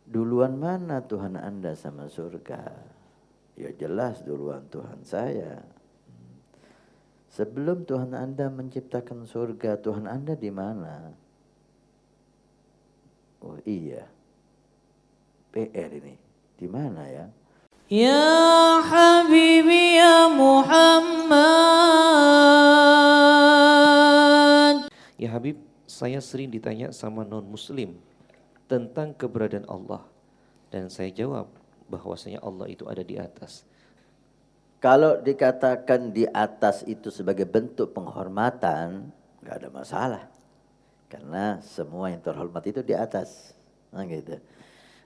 Duluan mana Tuhan Anda sama surga? Ya jelas duluan Tuhan saya. Sebelum Tuhan Anda menciptakan surga, Tuhan Anda di mana? Oh iya, PR ini. Di mana ya? Ya Habibi ya Muhammad. Ya Habib, saya sering ditanya sama non-muslim tentang keberadaan Allah. Dan saya jawab bahwasanya Allah itu ada di atas. Kalau dikatakan di atas itu sebagai bentuk penghormatan, nggak ada masalah. Karena semua yang terhormat itu di atas. Nah, gitu.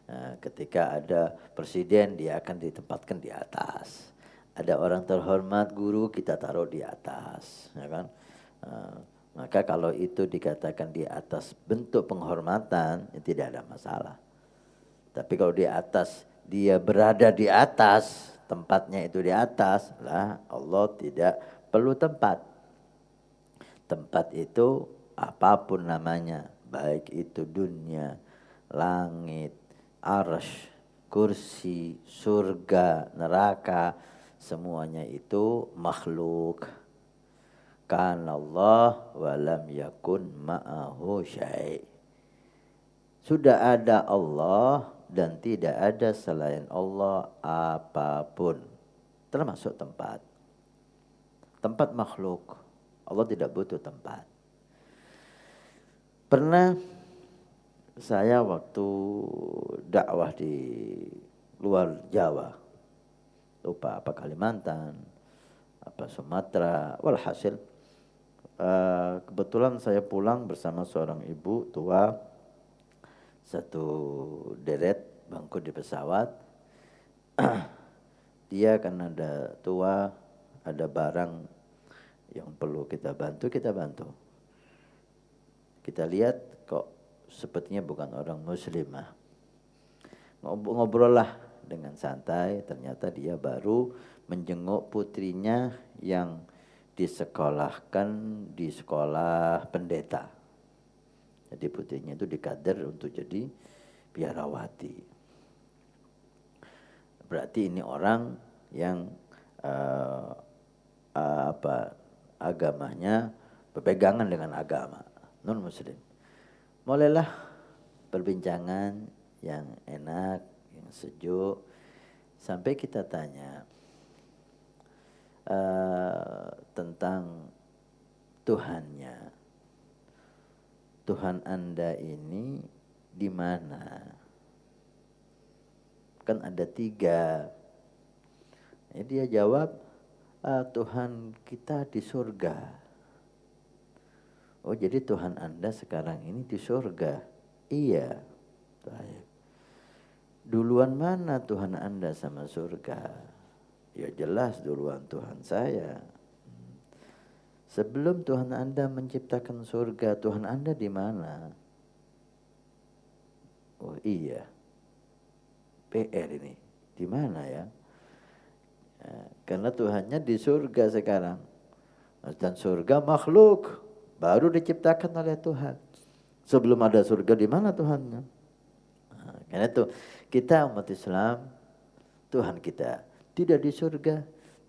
Nah, ketika ada presiden, dia akan ditempatkan di atas. Ada orang terhormat, guru, kita taruh di atas. Ya kan? Maka kalau itu dikatakan di atas bentuk penghormatan, ya tidak ada masalah. Tapi kalau di atas, dia berada di atas, tempatnya itu di atas, lah Allah tidak perlu tempat. Tempat itu apapun namanya, baik itu dunia, langit, arsy, kursi, surga, neraka, semuanya itu makhluk. Kana Allah wa lam yakun ma'ahu syai'. Sudah ada Allah dan tidak ada selain Allah apapun, termasuk tempat. Tempat makhluk. Allah tidak butuh tempat. Pernah saya waktu dakwah di luar Jawa, lupa apa Kalimantan, apa Sumatera, walhasil kebetulan saya pulang bersama seorang ibu tua, satu deret bangku di pesawat. Dia kan ada tua, ada barang yang perlu kita bantu, kita bantu. Kita lihat kok sepertinya bukan orang muslimah. Ngobrol lah dengan santai, ternyata dia baru menjenguk putrinya yang disekolahkan di sekolah pendeta. Jadi putrinya itu dikader untuk jadi biarawati. Berarti ini orang yang agamanya berpegangan dengan agama non muslim. Mulailah perbincangan yang enak, yang sejuk, sampai kita tanya tentang Tuhannya. Tuhan Anda ini di mana? Kan ada 3. Dia jawab, Tuhan kita di surga. Oh jadi Tuhan Anda sekarang ini di surga? Iya. Baik. Duluan mana Tuhan Anda sama surga? Ya jelas duluan Tuhan saya. Sebelum Tuhan Anda menciptakan surga, Tuhan Anda di mana? Oh iya. PR ini. Di mana ya? Karena Tuhannya di surga sekarang. Dan surga makhluk baru diciptakan oleh Tuhan. Sebelum ada surga di mana Tuhannya? Karena itu kita umat Islam, Tuhan kita tidak di surga,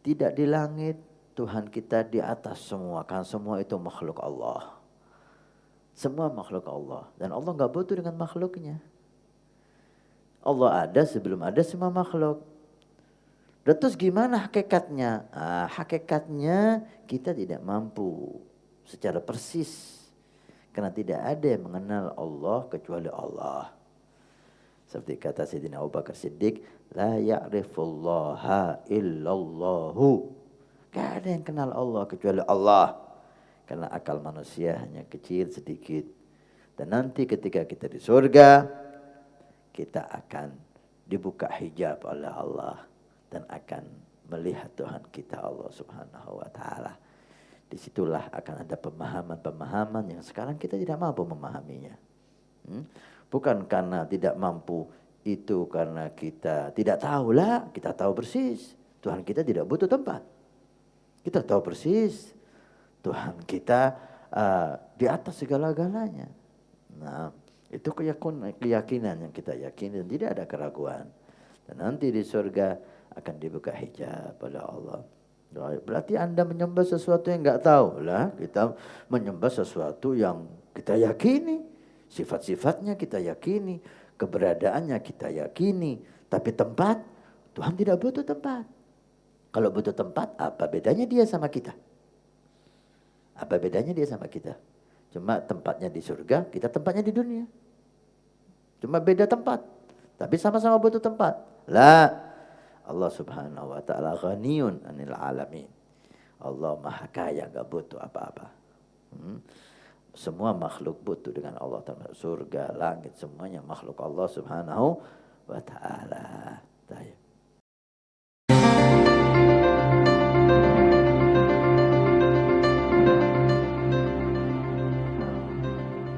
tidak di langit, Tuhan kita di atas semua. Kan semua itu makhluk Allah. Semua makhluk Allah. Dan Allah gak butuh dengan makhluknya. Allah ada sebelum ada semua makhluk. Dan terus gimana hakikatnya? Hakikatnya kita tidak mampu secara persis. Karena tidak ada yang mengenal Allah kecuali Allah. Seperti kata Sayyidina Abu Bakar Siddiq, la ya'rifullaha illallahu. Gak ada yang kenal Allah kecuali Allah. Karena akal manusia hanya kecil sedikit. Dan nanti ketika kita di surga, kita akan dibuka hijab oleh Allah. Dan akan melihat Tuhan kita Allah subhanahu wa ta'ala. Disitulah akan ada pemahaman-pemahaman yang sekarang kita tidak mampu memahaminya. Bukan karena tidak mampu, itu karena kita tidak tahu lah. Kita tahu persis Tuhan kita tidak butuh tempat. Kita tahu persis Tuhan kita di atas segala-galanya. Nah, Itu keyakinan yang kita yakini dan tidak ada keraguan. Dan nanti di surga akan dibuka hijab oleh Allah. Berarti Anda menyembah sesuatu yang enggak tahu. Lah, kita menyembah sesuatu yang kita yakini. Sifat-sifatnya kita yakini. Keberadaannya kita yakini. Tapi tempat, Tuhan tidak butuh tempat. Kalau butuh tempat, apa bedanya dia sama kita? Apa bedanya dia sama kita? Cuma tempatnya di surga, kita tempatnya di dunia. Cuma beda tempat. Tapi sama-sama butuh tempat. La, Allah subhanahu wa ta'ala ghaniyun anil alamin. Allah maha kaya, gak butuh apa-apa. Semua makhluk butuh dengan Allah. Surga, langit, semuanya makhluk Allah subhanahu wa ta'ala.